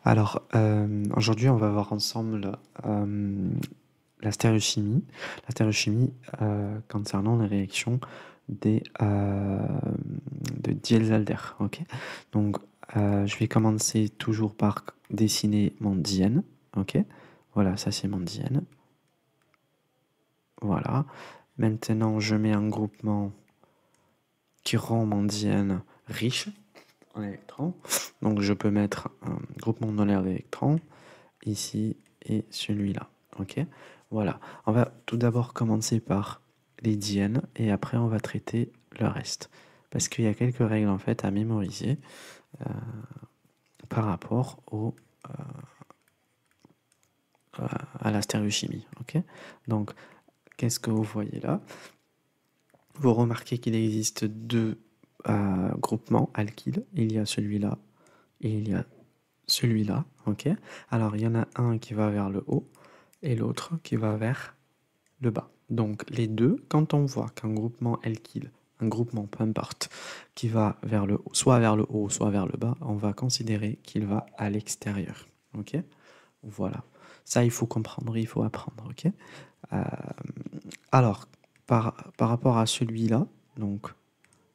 Alors, aujourd'hui, on va voir ensemble la stéréochimie. La stéréochimie concernant les réactions de Diels-Alder. Ok. Donc, je vais commencer toujours par dessiner mon diène. Ok. Voilà, ça c'est mon diène. Voilà. Maintenant, je mets un groupement qui rend mon diène riche en électrons. Donc, je peux mettre un groupement donneur d'électrons ici et celui-là. Ok, voilà. On va tout d'abord commencer par les diènes et après on va traiter le reste. Parce qu'il y a quelques règles en fait à mémoriser par rapport à la stéréochimie. Ok, donc qu'est-ce que vous voyez là? Vous remarquez qu'il existe deux groupements alkyles. Il y a celui-là et il y a celui-là. Ok, alors il y en a un qui va vers le haut et l'autre qui va vers le bas. Donc les deux, quand on voit qu'un groupement alkyle, un groupement peu importe, qui va vers le haut, soit vers le haut, soit vers le bas, on va considérer qu'il va à l'extérieur. Ok? Voilà. Ça, il faut comprendre, il faut apprendre. Ok? Euh, alors, par rapport à celui-là, donc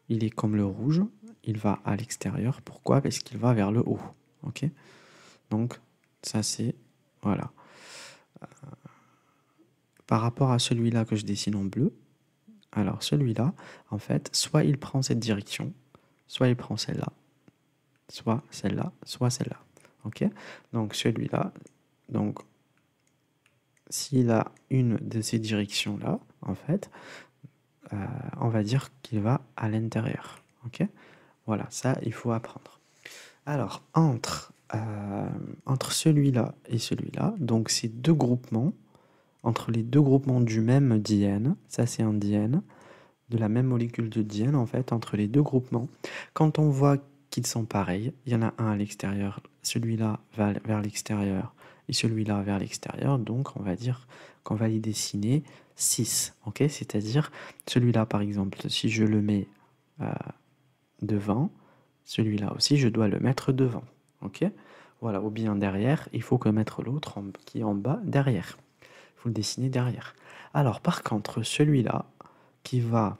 il est comme le rouge, il va à l'extérieur. Pourquoi? Parce qu'il va vers le haut. Ok? Donc, ça c'est... Voilà. Par rapport à celui-là que je dessine en bleu, alors celui-là, en fait, soit il prend cette direction, soit il prend celle-là, soit celle-là, soit celle-là. Ok? Donc celui-là, donc s'il a une de ces directions-là, en fait, on va dire qu'il va à l'intérieur. Ok? Voilà, ça, il faut apprendre. Alors, entre celui-là et celui-là, donc ces deux groupements, entre les deux groupements du même diène, ça c'est un diène, de la même molécule de diène, en fait, entre les deux groupements. Quand on voit qu'ils sont pareils, il y en a un à l'extérieur, celui-là va vers l'extérieur et celui-là vers l'extérieur, donc on va dire qu'on va les dessiner 6, ok? C'est-à-dire, celui-là, par exemple, si je le mets devant, celui-là aussi, je dois le mettre devant, ok? Voilà, ou bien derrière, il faut que mettre l'autre qui est en bas derrière. Il faut le dessiner derrière. Alors, par contre, celui-là, qui va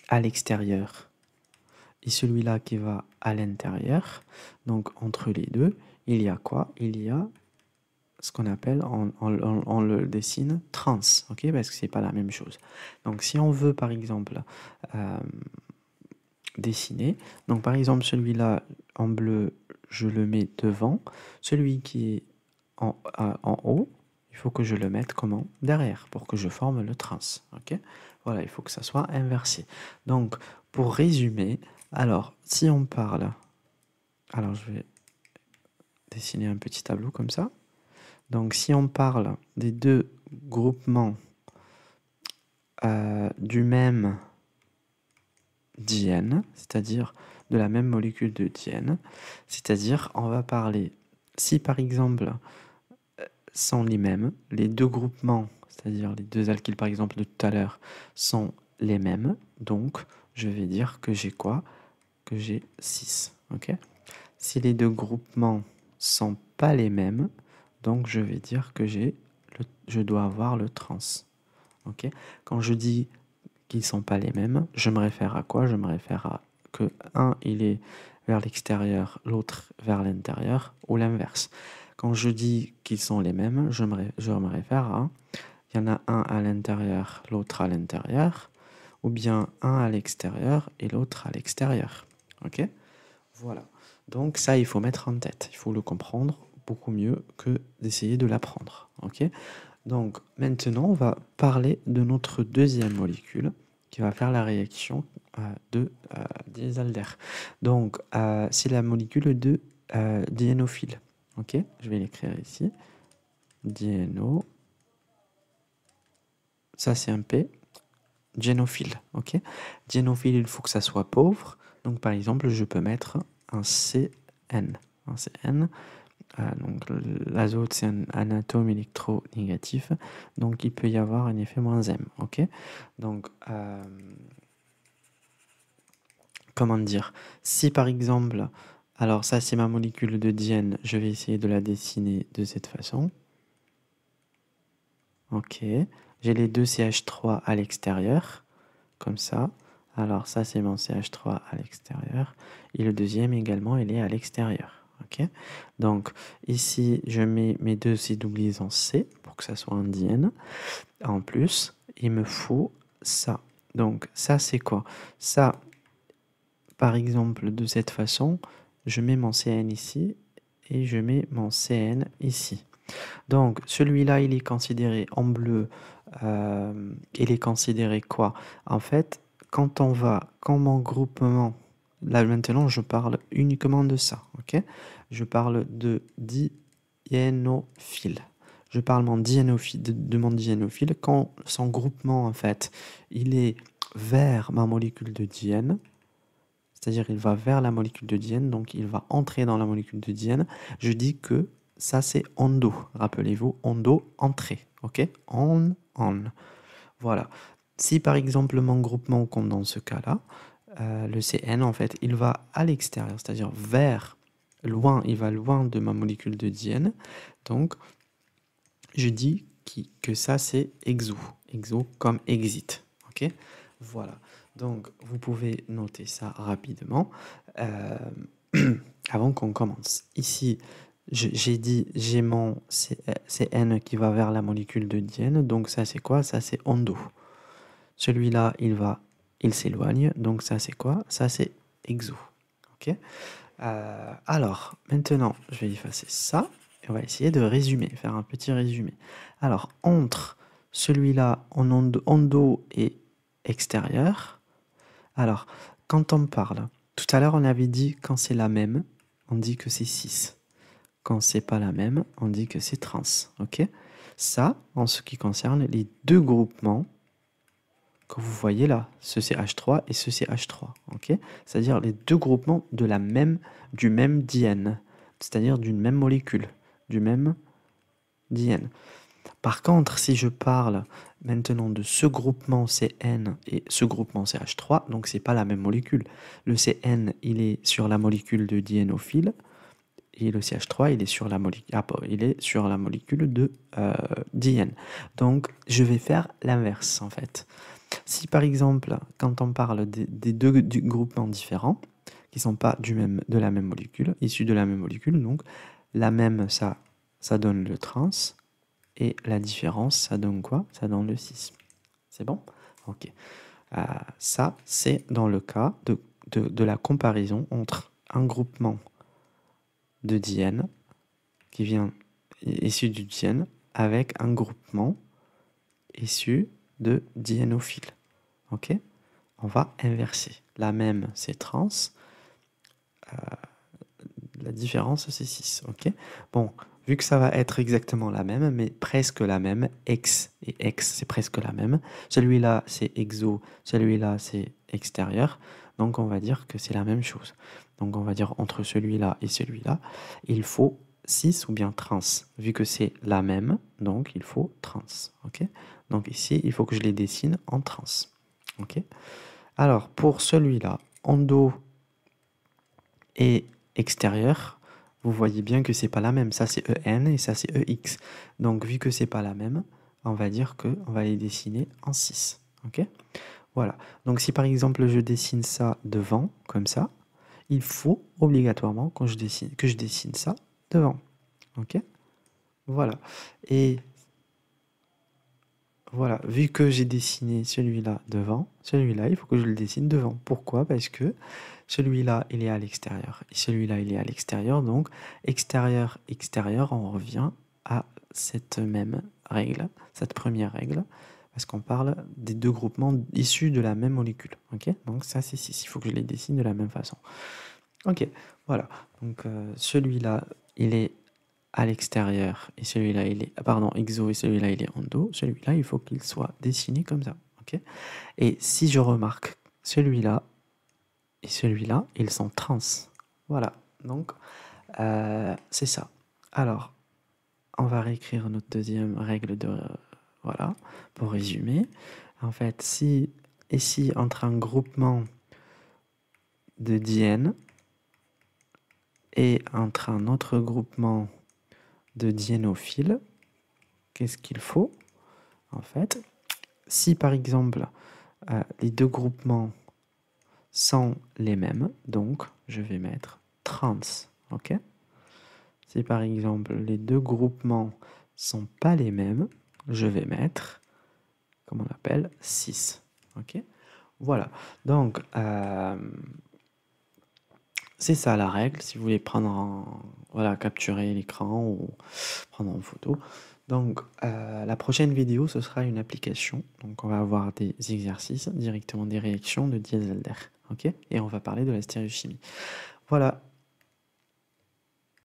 à l'extérieur et celui-là qui va à l'intérieur. Donc entre les deux, il y a quoi? Il y a ce qu'on appelle, on le dessine trans, ok? Parce que c'est pas la même chose. Donc si on veut par exemple dessiner, donc par exemple celui-là en bleu, je le mets devant, celui qui est en haut, il faut que je le mette comment? Derrière, pour que je forme le trans. Ok? Voilà, il faut que ça soit inversé. Donc, pour résumer, alors, si on parle... Alors, je vais dessiner un petit tableau comme ça. Donc, si on parle des deux groupements du même diène, c'est-à-dire de la même molécule de diène, c'est-à-dire, on va parler... Si, par exemple, sont les mêmes. Les deux groupements, c'est-à-dire les deux alkyles par exemple de tout à l'heure, sont les mêmes. Donc, je vais dire que j'ai quoi? Que j'ai 6. Ok? Si les deux groupements sont pas les mêmes, donc je vais dire que je dois avoir le trans. Ok? Quand je dis qu'ils sont pas les mêmes, je me réfère à quoi? Je me réfère à que un il est vers l'extérieur, l'autre vers l'intérieur, ou l'inverse. Quand je dis qu'ils sont les mêmes, je me réfère à, il y en a un à l'intérieur, l'autre à l'intérieur, ou bien un à l'extérieur et l'autre à l'extérieur. Ok? Voilà. Donc ça, il faut mettre en tête. Il faut le comprendre beaucoup mieux que d'essayer de l'apprendre. Ok? Donc maintenant, on va parler de notre deuxième molécule qui va faire la réaction de Diels-Alder. Donc, c'est la molécule de diénophile. Ok, je vais l'écrire ici. Diéno. Ça, c'est un P. Diénophile. Ok. Diénophile, il faut que ça soit pauvre. Donc, par exemple, je peux mettre un CN. Un CN. Donc, l'azote, c'est un atome électronégatif. Donc, il peut y avoir un effet moins M. Ok. Donc, comment dire? Si par exemple, Alors ça, c'est ma molécule de diène. Je vais essayer de la dessiner de cette façon. Ok. J'ai les deux CH3 à l'extérieur, comme ça. Alors ça, c'est mon CH3 à l'extérieur. Et le deuxième également, il est à l'extérieur. Ok. Donc ici, je mets mes deux C doublés en C pour que ça soit un diène. En plus, il me faut ça. Donc ça, c'est quoi? Ça, par exemple, de cette façon, je mets mon CN ici et je mets mon CN ici. Donc, celui-là, il est considéré en bleu. Il est considéré quoi? En fait, quand mon groupement, là maintenant, je parle uniquement de ça, ok? Je parle de diénophile. Je parle de mon diénophile quand son groupement, en fait, il est vers ma molécule de diène, c'est-à-dire il va vers la molécule de diène, donc il va entrer dans la molécule de diène. Je dis que ça c'est endo. Rappelez-vous, endo, entrée. Ok? On. Voilà. Si par exemple mon groupement, comme dans ce cas-là, le CN en fait, il va à l'extérieur, c'est-à-dire vers, loin, il va loin de ma molécule de diène. Donc je dis que ça c'est exo. Exo comme exit. Ok? Voilà. Donc, vous pouvez noter ça rapidement euh, avant qu'on commence. Ici, j'ai dit, j'ai mon CN qui va vers la molécule de diène. Donc, ça, c'est quoi? Ça, c'est endo. Celui-là, il s'éloigne. Donc, ça, c'est quoi? Ça, c'est exo. OK? Alors, maintenant, je vais effacer ça. Et on va essayer de résumer, faire un petit résumé. Alors, entre celui-là en endo et extérieur, alors, quand on parle, tout à l'heure on avait dit quand c'est la même, on dit que c'est 6. Quand c'est pas la même, on dit que c'est trans. Ok? Ça, en ce qui concerne les deux groupements que vous voyez là, ce CH3 et ce CH3. Ok? C'est-à-dire les deux groupements du même diène, c'est-à-dire d'une même molécule, du même diène. Par contre, si je parle maintenant de ce groupement CN et ce groupement CH3, donc c'est pas la même molécule. Le CN, il est sur la molécule de diénophile et le CH3, il est sur la molécule de diène. Donc, je vais faire l'inverse en fait. Si par exemple, quand on parle des deux groupements différents, qui sont pas de la même molécule, issus de la même molécule, donc la même, ça donne le trans. Et la différence, ça donne quoi? Ça donne le 6. C'est bon? Ok. Ça, c'est dans le cas de la comparaison entre un groupement de diène qui vient issu du diène avec un groupement issu de diénophile. Ok? On va inverser. La même, c'est trans. La différence, c'est 6. Ok? Bon, vu que ça va être exactement la même, mais presque la même, X et X, c'est presque la même. Celui-là, c'est exo, celui-là, c'est extérieur. Donc, on va dire que c'est la même chose. Donc, on va dire entre celui-là et celui-là, il faut 6 ou bien trans. Vu que c'est la même, donc il faut trans. Ok? Donc, ici, il faut que je les dessine en trans. Ok? Alors, pour celui-là, endo et extérieur, vous voyez bien que c'est pas la même. Ça c'est EN et ça c'est EX. Donc vu que c'est pas la même, on va dire que on va les dessiner en 6. Ok? Voilà. Donc si par exemple je dessine ça devant, comme ça, il faut obligatoirement que je dessine ça devant. Ok? Voilà. Et voilà, vu que j'ai dessiné celui-là devant, celui-là, il faut que je le dessine devant. Pourquoi? Parce que celui-là, il est à l'extérieur. Et celui-là, il est à l'extérieur. Donc, extérieur, extérieur, on revient à cette même règle, cette première règle, parce qu'on parle des deux groupements issus de la même molécule. Ok? Donc, ça, c'est 6. Il faut que je les dessine de la même façon. Ok, voilà. Donc, celui-là, il est à l'extérieur et celui-là il est pardon exo et celui-là il est endo, celui-là il faut qu'il soit dessiné comme ça, ok? Et si je remarque celui-là et celui-là ils sont trans, voilà, donc c'est ça. Alors on va réécrire notre deuxième règle de voilà pour résumer. En fait, si ici entre un groupement de diènes et entre un autre groupement de diénophiles, qu'est-ce qu'il faut en fait? Si par exemple les deux groupements sont les mêmes, donc je vais mettre trans, ok? Si par exemple les deux groupements sont pas les mêmes, je vais mettre, comme on appelle, 6, ok? Voilà, donc c'est ça la règle, si vous voulez voilà, capturer l'écran ou prendre en photo. Donc la prochaine vidéo, ce sera une application. Donc on va avoir des exercices, directement des réactions de Diels-Alder. Ok? Et on va parler de la stéréochimie. Voilà.